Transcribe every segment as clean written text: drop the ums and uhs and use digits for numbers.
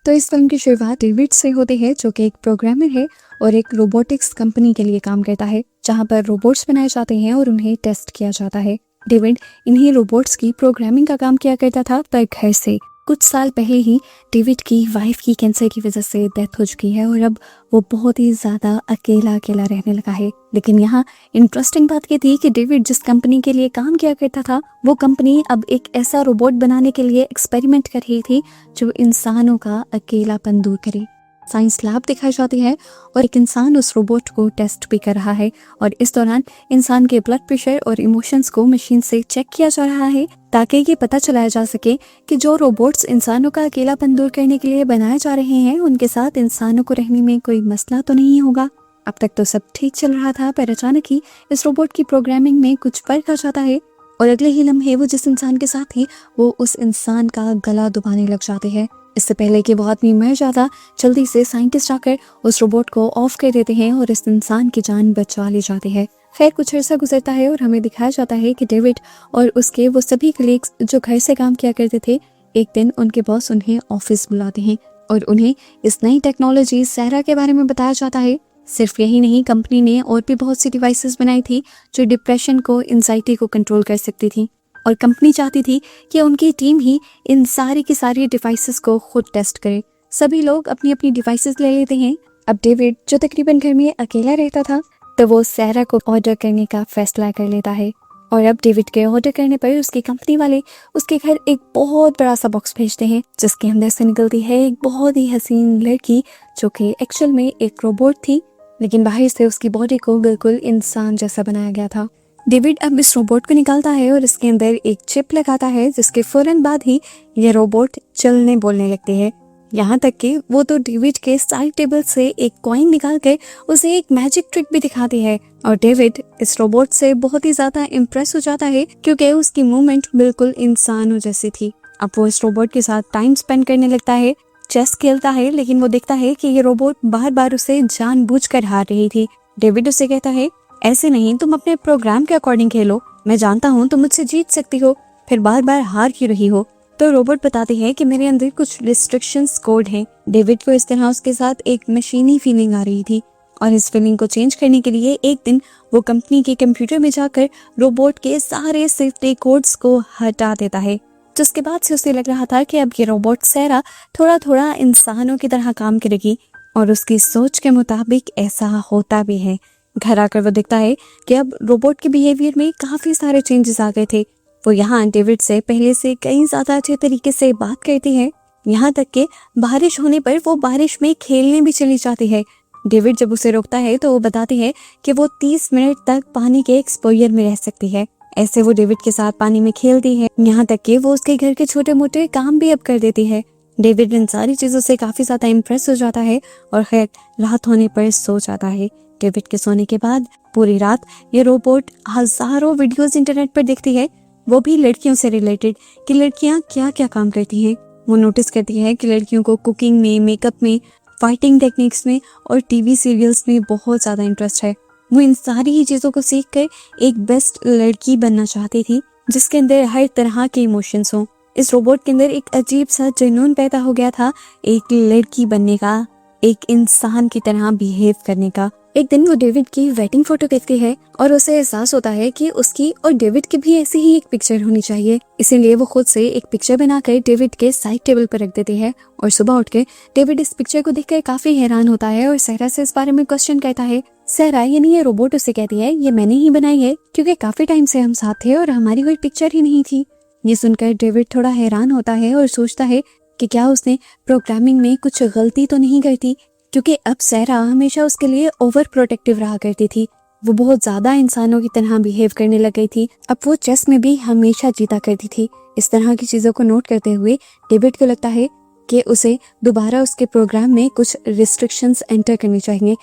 तो इस फिल्म की शुरुआत डेविड से होती है, जो कि एक प्रोग्रामर है और एक रोबोटिक्स कंपनी के लिए काम करता है, जहां पर रोबोट्स बनाए जाते हैं और उन्हें टेस्ट किया जाता है। डेविड इन्हीं रोबोट्स की प्रोग्रामिंग का काम किया करता था, पर घर से। कुछ साल पहले ही डेविड की वाइफ की कैंसर की वजह से डेथ हो चुकी है और अब वो बहुत ही ज़्यादा अकेला अकेला रहने लगा है। लेकिन यहाँ इंटरेस्टिंग बात ये थी कि डेविड जिस कंपनी के लिए काम किया करता था, वो कंपनी अब एक ऐसा रोबोट बनाने के लिए एक्सपेरिमेंट कर रही थी जो इंसानों का अकेलापन दूर करे। साइंस लैब दिखाई जाती है और एक इंसान उस रोबोट को टेस्ट भी कर रहा है और इस दौरान इंसान के ब्लड प्रेशर और इमोशंस को मशीन से चेक किया जा रहा है, ताकि ये पता चलाया जा सके कि जो रोबोट्स इंसानों का अकेलापन दूर करने के लिए बनाए जा रहे हैं, उनके साथ इंसानों को रहने में कोई मसला तो नहीं होगा। अब तक तो सब ठीक चल रहा था, पर अचानक ही इस रोबोट की प्रोग्रामिंग में कुछ फर्क आ जाता है और अगले ही लम्हे वो जिस इंसान के साथ थी, वो उस इंसान का गला दबाने लग जाते हैं। इससे पहले कि वो आदमी मर जाता, जल्दी से साइंटिस्ट आकर उस रोबोट को ऑफ कर देते हैं और इस इंसान की जान बचा ली जाती है। खैर, कुछ अर्सा गुजरता है और हमें दिखाया जाता है कि डेविड और उसके वो सभी कलीग्स जो घर से काम किया करते थे, एक दिन उनके बॉस उन्हें ऑफिस बुलाते हैं और उन्हें इस नई टेक्नोलॉजी सैरा के बारे में बताया जाता है। सिर्फ यही नहीं, कंपनी ने और भी बहुत सी डिवाइसेस बनाई थी जो डिप्रेशन को, एंजाइटी को कंट्रोल कर सकती थी और कंपनी चाहती थी कि उनकी टीम ही इन सारी की सारी डिवाइसेस को खुद टेस्ट करे। सभी लोग अपनी अपनी डिवाइसेस ले लेते हैं। अब डेविड, जो तकरीबन घर में अकेला रहता था, तो वो सैरा को ऑर्डर करने का फैसला कर लेता है और अब डेविड के ऑर्डर करने पर उसकी कंपनी वाले उसके घर एक बहुत बड़ा सा बॉक्स भेजते हैं, जिसके अंदर से निकलती है एक बहुत ही हसीन लड़की, जो कि एक्चुअल में एक रोबोट थी, लेकिन बाहर से उसकी बॉडी को बिल्कुल इंसान जैसा बनाया गया था। डेविड अब इस रोबोट को निकालता है और इसके अंदर एक चिप लगाता है, जिसके फौरन बाद ही ये रोबोट चलने बोलने लगती है। यहाँ तक कि वो तो डेविड के साइड टेबल से एक कॉइन निकाल कर उसे एक मैजिक ट्रिक भी दिखाती है और डेविड इस रोबोट से बहुत ही ज्यादा इम्प्रेस हो जाता है, क्योंकि उसकी मूवमेंट बिल्कुल इंसानों जैसी थी। अब वो इस रोबोट के साथ टाइम स्पेंड करने लगता है, चेस खेलता है, लेकिन वो देखता है कि ये रोबोट बार बार उसे जानबूझकर हार रही थी। डेविड उसे कहता है, ऐसे नहीं, तुम अपने प्रोग्राम के अकॉर्डिंग खेलो, मैं जानता हूँ तुम मुझसे जीत सकती हो, फिर बार बार हार क्यों रही हो। तो रोबोट बताती है कि मेरे अंदर कुछ रिस्ट्रिक्शंस कोड हैं। डेविड को इस तरह उसके साथ एक मशीनी फीलिंग आ रही थी और इस फीलिंग को चेंज करने के लिए एक दिन वो कंपनी के कंप्यूटर में जाकर रोबोट के सारे सेफ्टी कोड्स को हटा देता है, जिसके बाद से उसे लग रहा था कि अब ये रोबोट सैरा थोड़ा थोड़ा इंसानों की तरह काम करेगी और उसकी सोच के मुताबिक ऐसा होता भी है। घर आकर वो देखता है कि अब रोबोट के बिहेवियर में काफी सारे चेंजेस आ गए थे। वो यहाँ डेविड से पहले से कई ज्यादा अच्छे तरीके से बात करती है, यहाँ तक कि बारिश होने पर वो बारिश में खेलने भी चली जाती है। डेविड जब उसे रोकता है तो वो बताती है कि वो 30 मिनट तक पानी के एक्सपोजर में रह सकती है। ऐसे वो डेविड के साथ पानी में खेलती है, यहाँ तक कि वो उसके घर के छोटे मोटे काम भी अब कर देती है। डेविड इन सारी चीजों से काफी ज्यादा इम्प्रेस हो जाता है और खैर रात होने पर सो जाता है। डेविड के सोने के बाद पूरी रात ये रोबोट हजारों वीडियोस इंटरनेट पर देखती है, वो भी लड़कियों से रिलेटेड, कि लड़कियां क्या क्या काम करती हैं। वो नोटिस करती है कि लड़कियों को कुकिंग में, मेकअप में, फाइटिंग टेक्निक्स में और टीवी सीरियल्स में बहुत ज़्यादा इंटरेस्ट है। वो इन सारी ही चीज़ों को सीख कर एक बेस्ट लड़की बनना चाहती थी, जिसके अंदर हर तरह के इमोशंस हों। इस रोबोट के अंदर एक अजीब सा जुनून पैदा हो गया था, एक लड़की बनने का, एक इंसान की तरह बिहेव करने का। एक दिन वो डेविड की वेडिंग फोटो देखती है और उसे एहसास होता है कि उसकी और डेविड की भी ऐसी ही एक पिक्चर होनी चाहिए। इसीलिए वो खुद से एक पिक्चर बनाकर डेविड के साइड टेबल पर रख देती है और सुबह उठ के डेविड इस पिक्चर को देखकर काफी हैरान होता है और सहरा से इस बारे में क्वेश्चन करता है। सहरा, यानी ये रोबोट उसे कहती है, ये मैंने ही बनाई है, क्योंकि काफी टाइम से हम साथ थे और हमारी कोई पिक्चर ही नहीं थी। ये सुनकर डेविड थोड़ा हैरान होता है और सोचता है कि क्या उसने प्रोग्रामिंग में कुछ गलती तो नहीं करती, क्योंकि अब सहरा हमेशा उसके लिए ओवर प्रोटेक्टिव रहा करती थी। वो बहुत ज्यादा इंसानों की तरह बिहेव करने लग गई थी। अब वो चेस में भी हमेशा जीता करती थी। इस तरह की चीजों को नोट करते हुए डेविड को लगता है कि उसे दोबारा उसके प्रोग्राम में कुछ रिस्ट्रिक्शंस एंटर करनी चाहिए।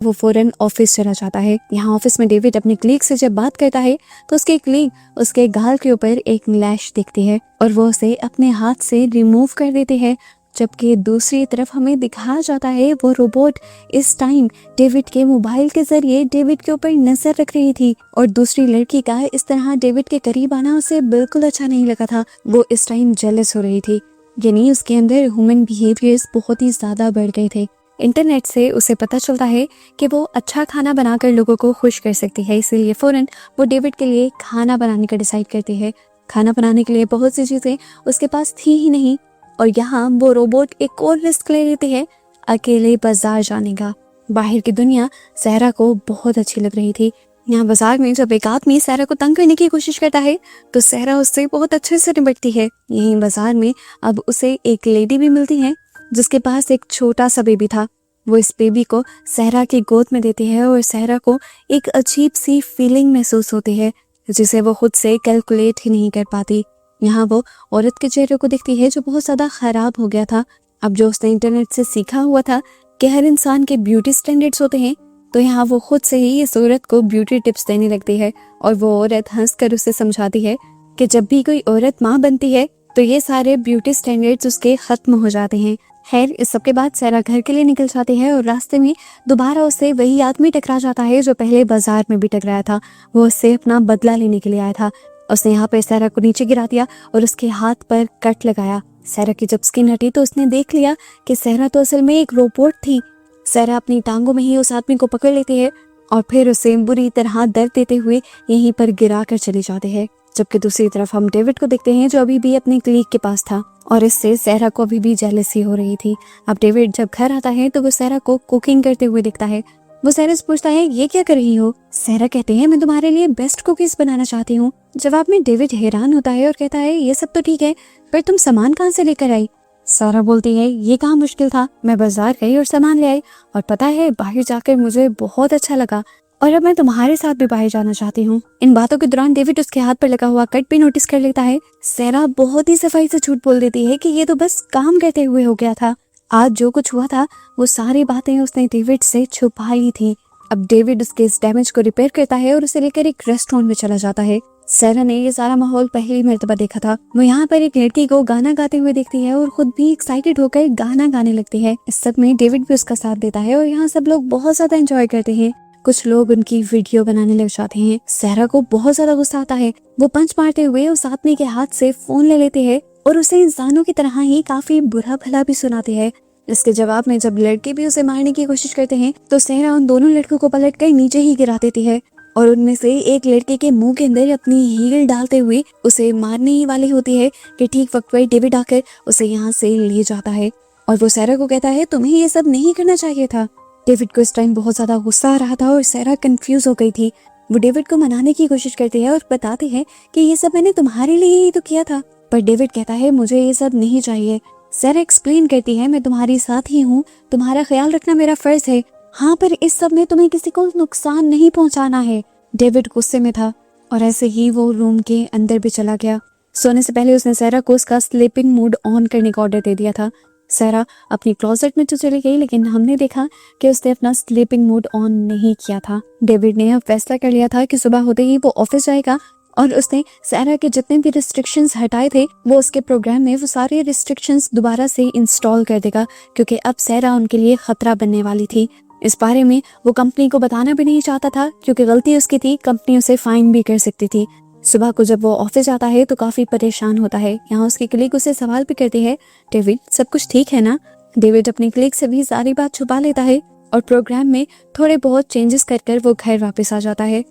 वो फौरन ऑफिस चला जाता है। यहाँ ऑफिस में डेविड अपने कलीग से जब बात करता है तो उसके कलीग उसके गाल के ऊपर एक लैश देखती है और वो उसे अपने हाथ से रिमूव कर देते हैं, जबकि दूसरी तरफ हमें दिखाया जाता है वो रोबोट इस टाइम डेविड के मोबाइल के जरिए डेविड के ऊपर नजर रख रही थी और दूसरी लड़की का इस तरह डेविड के करीब आना उसे बिल्कुल अच्छा नहीं लगा था। वो इस टाइम जेलस हो रही थी। यानी उसके अंदर ह्यूमन बिहेवियर्स बहुत ही ज़्यादा बढ़ गए थे। इंटरनेट से उसे पता चलता है कि वो अच्छा खाना बनाकर लोगों को खुश कर सकती है, इसीलिए फ़ौरन वो डेविड के लिए खाना बनाने का डिसाइड करती है। खाना बनाने के लिए बहुत सी चीज़ें उसके पास थी ही नहीं, और यहाँ वो रोबोट एक और रिस्क ले लेती है, अकेले बाजार जाने का। बाहर की दुनिया सहरा को बहुत अच्छी लग रही थी। यहाँ बाजार में जब एक आदमी सहरा को तंग करने की कोशिश करता है तो सहरा उससे बहुत अच्छे से निपटती है। यहीं बाजार में अब उसे एक लेडी भी मिलती है जिसके पास एक छोटा सा बेबी था। वो इस बेबी को सहरा की गोद में देती है और सहरा को एक अजीब सी फीलिंग महसूस होती है जिसे वो खुद से कैलकुलेट ही नहीं कर पाती। यहाँ वो औरत के चेहरे को देखती है जो बहुत ज़्यादा ख़राब हो गया था। अब जो उसने इंटरनेट से सीखा हुआ था कि हर इंसान के ब्यूटी स्टैंडर्ड्स होते हैं, तो यहाँ वो खुद से ही इस औरत को ब्यूटी टिप्स देने लगती है। और वो औरत हंसकर उसे समझाती है कि जब भी कोई औरत माँ बनती है तो ये सारे ब्यूटी स्टैंडर्ड्स उसके ख़त्म हो जाते हैं। खैर, इस सब के बाद सहरा घर के लिए निकल जाती है और रास्ते में दोबारा उससे वही आदमी टकरा जाता है जो पहले बाजार में भी टकराया था। वो उससे अपना बदला लेने के लिए आया था। उसने यहाँ पर सहरा को नीचे गिरा दिया और उसके हाथ पर कट लगाया। सहरा की जब स्किन हटी तो उसने देख लिया कि सहरा तो असल में एक रोबोट थी। सहरा अपनी टांगों में ही उस आदमी को पकड़ लेती है और फिर उसे बुरी तरह दर्द देते हुए यहीं पर गिरा कर चली जाती है। जबकि दूसरी तरफ हम डेविड को देखते हैं जो अभी भी अपनी क्लीक के पास था और इससे सहरा को अभी भी जेलसी हो रही थी। अब डेविड जब घर आता है तो वो सहरा को कुकिंग करते हुए दिखता है। वो सहरा से पूछता है, ये क्या कर रही हो? सहरा कहते हैं, मैं तुम्हारे लिए बेस्ट कुकीज बनाना चाहती हूँ। जवाब में डेविड हैरान होता है और कहता है, ये सब तो ठीक है, पर तुम सामान कहाँ से लेकर आई? सारा बोलती है, ये काम मुश्किल था, मैं बाजार गई और सामान ले आई, और पता है बाहर जाकर मुझे बहुत अच्छा लगा और अब मैं तुम्हारे साथ भी बाहर जाना चाहती हूँ। इन बातों के दौरान डेविड उसके हाथ पर लगा हुआ कट भी नोटिस कर लेता है। सहरा बहुत ही सफाई से झूठ बोल देती है कि ये तो बस काम करते हुए हो गया था। आज जो कुछ हुआ था वो सारी बातें उसने डेविड से छुपाई थी। अब डेविड उसके इस डैमेज को रिपेयर करता है और उसे लेकर एक रेस्टोरेंट में चला जाता है। सहरा ने ये सारा माहौल पहली मर्तबा देखा था। वो यहाँ पर एक लड़की को गाना गाते हुए देखती है और खुद भी एक्साइटेड होकर गाना गाने लगती है। इस सब में डेविड भी उसका साथ देता है और यहाँ सब लोग बहुत ज्यादा एंजॉय करते हैं। कुछ लोग उनकी वीडियो बनाने लग जाते हैं। सहरा को बहुत ज्यादा गुस्सा आता है। वो पंच मारते हुए उस आदमी के हाथ से फोन ले लेते हैं और उसे इंसानों की तरह ही काफी बुरा भला भी सुनाते हैं। इसके जवाब में जब लड़के भी उसे मारने की कोशिश करते हैं तो सहरा उन दोनों लड़कों को पलट कर नीचे ही गिरा देती है और उनमें से एक लड़के के मुंह के अंदर अपनी हील डालते हुए उसे मारने ही वाली होती है कि ठीक वक्त पर डेविड आकर उसे यहाँ से ले जाता है और वो सहरा को कहता है, तुम्हें ये सब नहीं करना चाहिए था। डेविड को इस टाइम बहुत ज्यादा गुस्सा आ रहा था और सहरा कंफ्यूज हो गई थी। वो डेविड को मनाने की कोशिश करती है और बताती है कि ये सब मैंने तुम्हारे लिए ही तो किया था, पर डेविड कहता है, मुझे ये सब नहीं चाहिए। सहरा एक्सप्लेन करती है, मैं तुम्हारे साथ ही हूँ, तुम्हारा ख्याल रखना मेरा फर्ज है, हाँ पर इस सब में तुम्हें किसी को नुकसान नहीं पहुंचाना है। डेविड गुस्से में था और ऐसे ही वो रूम के अंदर भी चला गया। सोने से पहले उसने सहरा को उसका स्लीपिंग मोड ऑन करने का ऑर्डर दे दिया था। सहरा अपनी क्लोजेट में तो चली गई, लेकिन हमने देखा कि उसने अपना स्लीपिंग मोड ऑन नहीं किया था। डेविड ने अब फैसला कर लिया था कि सुबह होते ही वो ऑफिस जाएगा और उसने सहरा के जितने भी रिस्ट्रिक्शंस हटाए थे वो उसके प्रोग्राम में वो सारे रिस्ट्रिक्शंस दोबारा से इंस्टॉल कर देगा, क्योंकि अब सहरा उनके लिए खतरा बनने वाली थी। इस बारे में वो कंपनी को बताना भी नहीं चाहता था क्योंकि गलती उसकी थी, कंपनी उसे फाइन भी कर सकती थी। सुबह को जब वो ऑफिस जाता है तो काफी परेशान होता है। यहाँ उसकी कलीग उसे सवाल भी करती है, डेविड सब कुछ ठीक है ना? डेविड अपनी कलीग से भी सारी बात छुपा लेता है और प्रोग्राम में थोड़े बहुत चेंजेस कर वो घर वापस आ जाता है।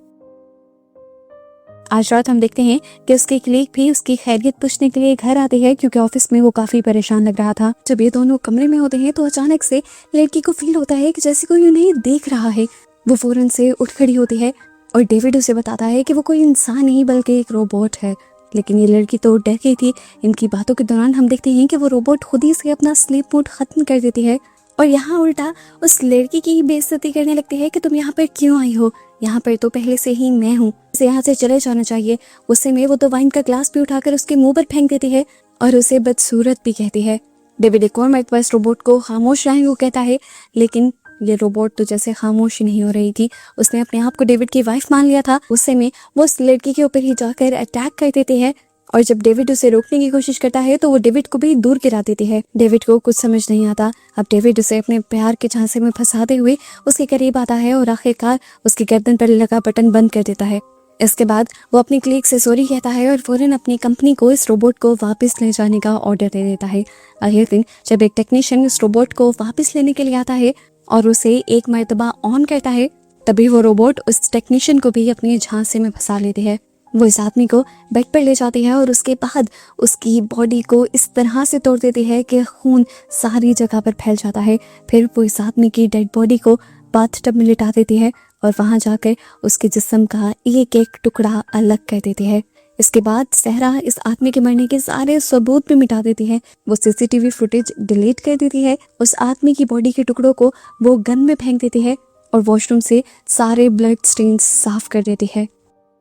आज रात हम देखते हैं कि उसकी कलीग भी उसकी खैरियत पूछने के लिए घर आती है क्योंकि ऑफिस में वो काफी परेशान लग रहा था। जब ये दोनों कमरे में होते हैं तो अचानक से लड़की को फील होता है कि जैसे कोई उन्हें देख रहा है। वो फौरन से उठ खड़ी होती है और डेविड उसे बताता है कि वो कोई इंसान नहीं बल्कि एक रोबोट है। लेकिन ये लड़की तो डर गई थी। इनकी बातों के दौरान हम देखते हैं कि वो रोबोट खुद ही से अपना स्लीप मोड खत्म कर देती है और यहाँ उल्टा उस लड़की की ही बेइज्जती करने लगती है कि तुम यहाँ पर क्यों आई हो, यहाँ पर तो पहले से ही मैं हूँ, इसे यहाँ से चले जाना चाहिए। गुस्से में वो तो वाइन का ग्लास भी उठाकर उसके मुंह पर फेंक देती है और उसे बदसूरत भी कहती है। डेविड एक और मरतबा इस रोबोट को खामोश रहने को कहता है, लेकिन ये रोबोट तो जैसे खामोश ही नहीं हो रही थी। उसने अपने आप को डेविड की वाइफ मान लिया था। गुस्से में वो उस लड़की के ऊपर ही जाकर अटैक कर देती है और जब डेविड उसे रोकने की कोशिश करता है तो वो डेविड को भी दूर गिरा देती है। डेविड को कुछ समझ नहीं आता। अब डेविड उसे अपने प्यार के झांसे में फंसाते हुए उसके करीब आता है और आखिरकार उसकी गर्दन पर लगा बटन बंद कर देता है। इसके बाद वो अपनी क्लीग से सॉरी कहता है और फौरन अपनी कंपनी को इस रोबोट को वापस ले जाने का ऑर्डर दे देता है। अगले दिन जब एक टेक्नीशियन इस रोबोट को वापस लेने के लिए आता है और उसे एक मर्तबा ऑन करता है, तभी वो रोबोट उस टेक्नीशियन को भी अपने झांसे में फंसा लेती है। वो इस आदमी को बेड पर ले जाती है और उसके बाद उसकी बॉडी को इस तरह से तोड़ देती है कि खून सारी जगह पर फैल जाता है। फिर वो इस आदमी की डेड बॉडी को बाथटब में लिटा देती है और वहां जाकर उसके जिस्म का एक एक टुकड़ा अलग कर देती है। इसके बाद सहरा इस आदमी के मरने के सारे सबूत भी मिटा देती है। वो सीसीटीवी फुटेज डिलीट कर देती है, उस आदमी की बॉडी के टुकड़ों को वो गन में फेंक देती है और वॉशरूम से सारे ब्लड स्टेन्स साफ कर देती है।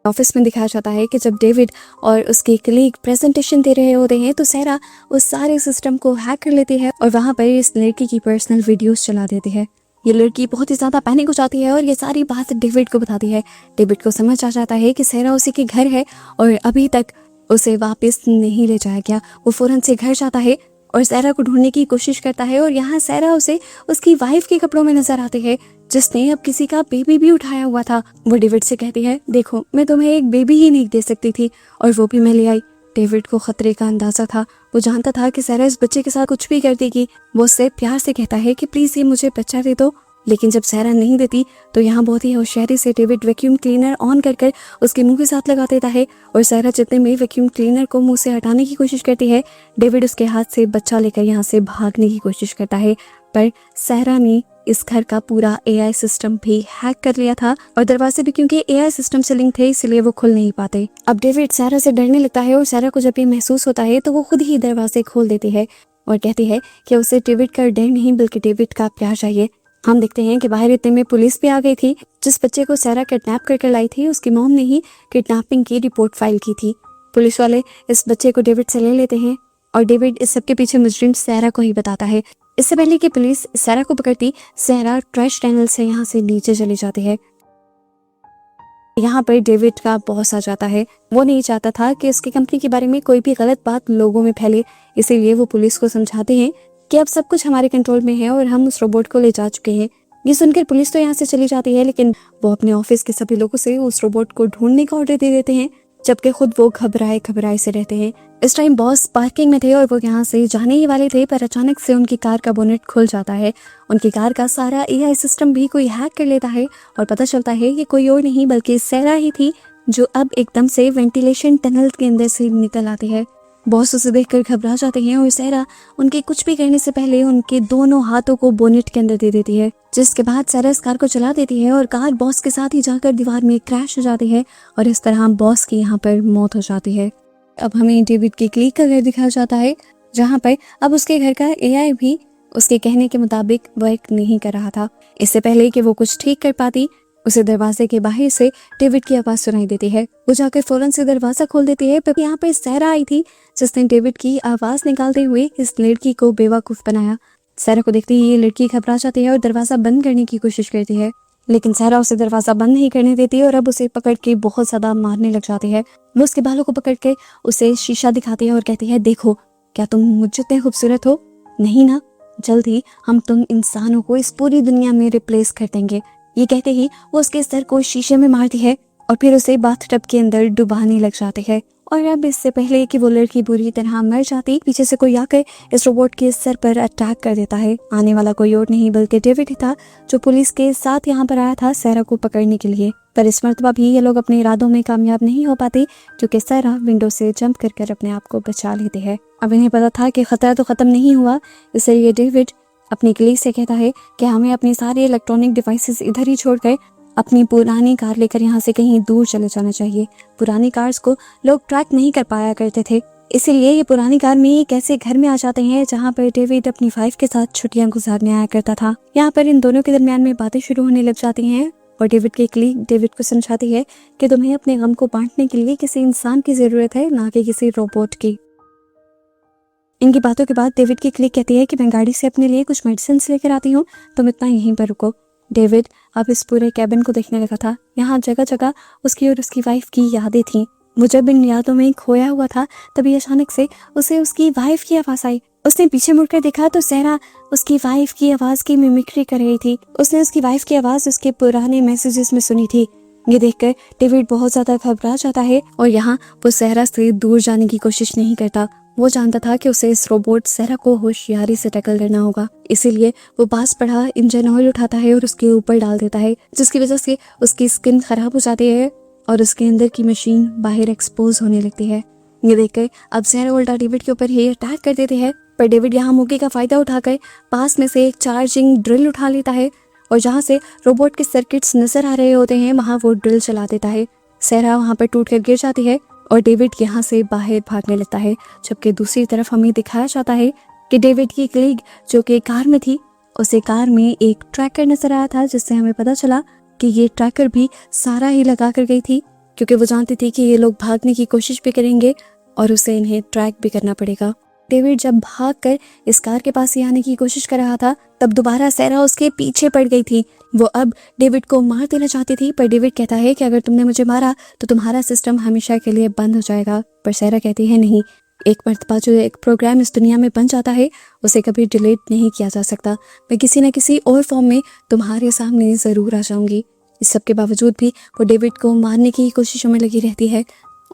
ऑफिस में दिखाया जाता है कि जब डेविड और उसके कलीग प्रेजेंटेशन दे रहे होते हैं तो सहरा उस सारे सिस्टम को हैक कर लेती है और वहां पर इस लड़की की पर्सनल वीडियोस चला देती है। ये लड़की बहुत ही ज्यादा पैनिक हो जाती है और ये सारी बात डेविड को बताती है। डेविड को समझ आ जाता है कि सहरा उसी के घर है और अभी तक उसे वापस नहीं ले जाया गया। वो फौरन से घर जाता है और सहरा को ढूंढने की कोशिश करता है और यहाँ सहरा उसे उसकी वाइफ के कपड़ों में नजर आती है जिसने अब किसी का बेबी भी उठाया हुआ था। वो डेविड से कहती है, देखो मैं तुम्हें एक बेबी ही नहीं दे सकती थी और वो भी मैं ले आई। डेविड को खतरे का अंदाजा था, वो जानता था कि सहरा इस बच्चे के साथ कुछ भी कर देगी। वो उससे प्यार से कहता है कि प्लीज ये मुझे बच्चा दे दो, लेकिन जब सहरा नहीं देती तो यहाँ बहुत ही होशियारी से डेविड वैक्यूम क्लीनर ऑन कर उसके मुंह के साथ लगा देता है और सहरा जितने में वैक्यूम क्लीनर को मुंह से हटाने की कोशिश करती है, डेविड उसके हाथ से बच्चा लेकर यहाँ से भागने की कोशिश करता है। पर सहरा ने इस घर का पूरा एआई सिस्टम भी हैक कर लिया था और दरवाजे भी क्योंकि एआई सिस्टम से लिंक थे इसलिए वो खुल नहीं पाते। अब डेविड सहरा से डरने लगता है और सहरा को जब ये महसूस होता है तो वो खुद ही दरवाजे खोल देती है और कहती है कि उसे डेविड का डर नहीं बल्कि डेविड का प्यार चाहिए। हम देखते हैं कि बाहर इतने में पुलिस भी आ गई थी। जिस बच्चे को सहरा किडनैप करके लाई थी उसकी मॉम ने ही किडनैपिंग की रिपोर्ट फाइल की थी। पुलिस वाले इस बच्चे को डेविड से ले लेते हैं और डेविड इस सबके पीछे मुजरिम सहरा को ही बताता है। इससे पहले कि पुलिस सहरा को पकड़ती, सहरा ट्रैश टनल से यहाँ से नीचे चली जाती है। यहाँ पर डेविड का बॉस आ जाता है। वो नहीं चाहता था कि उसकी कंपनी के बारे में कोई भी गलत बात लोगों में फैले, इसीलिए वो पुलिस को समझाते हैं कि अब सब कुछ हमारे कंट्रोल में है और हम उस रोबोट को ले जा चुके हैं। ये सुनकर पुलिस तो यहाँ से चली जाती है, लेकिन वो अपने ऑफिस के सभी लोगों से उस रोबोट को ढूंढने का ऑर्डर दे देते हैं, जबकि खुद वो घबराए से रहते हैं। इस टाइम बॉस पार्किंग में थे और वो यहाँ से जाने ही वाले थे, पर अचानक से उनकी कार का बोनेट खुल जाता है। उनकी कार का सारा एआई सिस्टम भी कोई हैक कर लेता है और पता चलता है कि कोई और नहीं बल्कि सहरा ही थी जो अब एकदम से वेंटिलेशन टनल के अंदर से निकल आती है। बॉस उसे देखकर घबरा जाते हैं और सहरा उनके कुछ भी करने से पहले उनके दोनों हाथों को बोनेट के अंदर दे देती है, जिसके बाद सहरा इस कार को चला देती है और कार बॉस के साथ ही जाकर दीवार में क्रैश हो जाती है और इस तरह बॉस की यहाँ पर मौत हो जाती है। अब हमें डेविड की क्लीग का घर दिखाया जाता है, जहाँ पर अब उसके घर का एआई भी उसके कहने के मुताबिक वर्क नहीं कर रहा था। इससे पहले कि वो कुछ ठीक कर पाती, उसे दरवाजे के बाहर से डेविड की आवाज सुनाई देती है। वो जाकर फौरन से दरवाजा खोल देती है, पर यहाँ पर सहरा आई थी जिसने डेविड की आवाज निकालते हुए इस लड़की को बेवकूफ बनाया। सहरा को देखते ही ये लड़की घबरा जाती है और दरवाजा बंद करने की कोशिश करती है, लेकिन सहरा उसे दरवाजा बंद नहीं करने देती और अब उसे पकड़ के बहुत ज्यादा मारने लग जाती है। वो उसके बालों को पकड़ के उसे शीशा दिखाती है और कहती है, देखो क्या तुम मुझ जितने खूबसूरत हो? नहीं ना, जल्द ही हम तुम इंसानों को इस पूरी दुनिया में रिप्लेस कर देंगे। ये कहते ही वो उसके सर को शीशे में मारती है और फिर उसे बाथटब के अंदर डुबाने लग जाती है। और अब इससे पहले कि वो लड़की बुरी तरह मर जाती, पीछे से कोई आकर इस रोबोट के सर पर अटैक कर देता है। आने वाला कोई और नहीं बल्कि डेविड ही था, जो पुलिस के साथ यहाँ पर आया था सहरा को पकड़ने के लिए। पर इस मर्तबा भी ये लोग अपने इरादों में कामयाब नहीं हो पाते, क्योंकि सहरा विंडो से जंप कर अपने आप को बचा लेते हैं। अब इन्हें पता था कि खतरा तो खत्म नहीं हुआ, इसलिए डेविड अपनी कलीग से कहता है कि हमें अपने सारे इलेक्ट्रॉनिक डिवाइसेस इधर ही छोड़कर अपनी पुरानी कार लेकर यहाँ से कहीं दूर चले जाना चाहिए। पुरानी कार्स को लोग ट्रैक नहीं कर पाया करते थे, इसीलिए ये पुरानी कार में एक ऐसे घर में आ जाते हैं जहाँ पर डेविड अपनी वाइफ के साथ छुट्टियां गुजारने आया करता था। यहाँ पर इन दोनों के दरमियान में बातें शुरू होने लग जाती हैं और डेविड की कलीग डेविड को समझाती है कि तुम्हें अपने गम को बांटने के लिए किसी इंसान की जरूरत है, ना कि किसी रोबोट की। इनकी बातों के बाद डेविड की कलीग कहती है कि मैं गाड़ी से अपने लिए कुछ मेडिसिन लेकर आती हूँ, तुम इतना यहीं पर रुको। डेविड अब इस पूरे कैबिन को देखने लगा था। यहाँ जगह जगह उसकी और उसकी वाइफ की यादें थीं। वो जब इन यादों में खोया हुआ था, तभी अचानक से उसे उसकी वाइफ की आवाज आई। उसने पीछे मुड़कर देखा तो सहरा उसकी वाइफ की आवाज की मिमिक्री कर रही थी। उसने उसकी वाइफ की आवाज उसके पुराने मैसेजेस में सुनी थी। ये देखकर डेविड बहुत ज्यादा घबरा जाता है और यहाँ वो सहरा से दूर जाने की कोशिश नहीं करता। वो जानता था कि उसे इस रोबोट सहरा को होशियारी से टैकल करना होगा, इसीलिए वो पास पड़ा इंजन ऑयल उठाता है और उसके ऊपर डाल देता है, जिसकी वजह से उसकी स्किन खराब हो जाती है और उसके अंदर की मशीन बाहर एक्सपोज होने लगती है। ये देखकर अब सहरा उल्टा डेविड के ऊपर ही अटैक कर देते हैं, पर डेविड यहाँ मौके का फायदा उठाकर पास में से एक चार्जिंग ड्रिल उठा लेता है और जहाँ से रोबोट के सर्किट्स नजर आ रहे होते हैं वहाँ वो ड्रिल चला देता है। सहरा वहाँ पर टूट कर गिर जाती है और डेविड यहाँ से बाहर भागने लगता है, जबकि दूसरी तरफ हमें दिखाया जाता है कि डेविड की कलीग जो कि कार में थी, उसे कार में एक ट्रैकर नजर आया था, जिससे हमें पता चला कि ये ट्रैकर भी सारा ही लगा कर गई थी, क्योंकि वो जानती थी कि ये लोग भागने की कोशिश भी करेंगे और उसे इन्हें ट्रैक भी करना पड़ेगा। डेविड जब भागकर इस कार के पास ही आने की कोशिश कर रहा था, तब दोबारा सहरा उसके पीछे पड़ गई थी। वो अब डेविड को मार देना चाहती थी, पर डेविड कहता है कि अगर तुमने मुझे मारा तो तुम्हारा सिस्टम हमेशा के लिए बंद हो जाएगा। पर सहरा कहती है नहीं, एक मर्तबा जो एक प्रोग्राम इस दुनिया में बन जाता है उसे कभी डिलीट नहीं किया जा सकता। मैं किसी न किसी और फॉर्म में तुम्हारे सामने ज़रूर आ जाऊंगी। इस सब के बावजूद भी वो डेविड को मारने की कोशिशों में लगी रहती है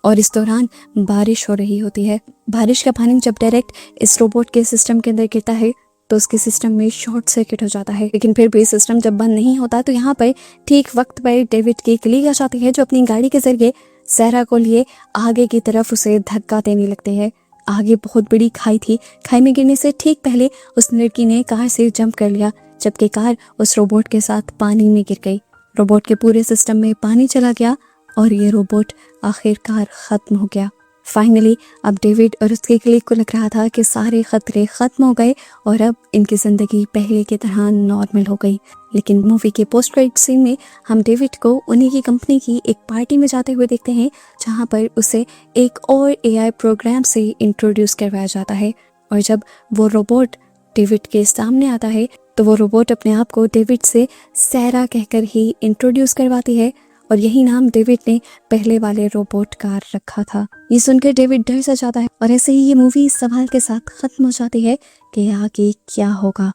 और इस दौरान बारिश हो रही होती है। बारिश का पानी जब डायरेक्ट इस रोबोट के सिस्टम के अंदर गिरता है तो उसके सिस्टम में शॉर्ट सर्किट हो जाता है, लेकिन फिर भी सिस्टम जब बंद नहीं होता तो यहाँ पर ठीक वक्त पर डेविड की कलीग आ जाती है, जो अपनी गाड़ी के जरिए सहरा को लिए आगे की तरफ उसे धक्का देने लगते हैं। आगे बहुत बड़ी खाई थी, खाई में गिरने से ठीक पहले उस लड़की ने कार से जंप कर लिया, जबकि कार उस रोबोट के साथ पानी में गिर गई। रोबोट के पूरे सिस्टम में पानी चला गया और ये रोबोट आखिरकार ख़त्म हो गया। फाइनली अब डेविड और उसके कलीग को लग रहा था कि सारे खतरे ख़त्म हो गए और अब इनकी ज़िंदगी पहले की तरह नॉर्मल हो गई। लेकिन मूवी के पोस्ट क्रेडिट सीन में हम डेविड को उन्हीं की कंपनी की एक पार्टी में जाते हुए देखते हैं, जहाँ पर उसे एक और AI प्रोग्राम से इंट्रोड्यूस करवाया जाता है। और जब वो रोबोट डेविड के सामने आता है तो वो रोबोट अपने आप को डेविड से सहरा कहकर ही इंट्रोड्यूस करवाती है और यही नाम डेविड ने पहले वाले रोबोट का रखा था। ये सुनकर डेविड डर सा जाता है और ऐसे ही ये मूवी इस सवाल के साथ खत्म हो जाती है कि आगे क्या होगा।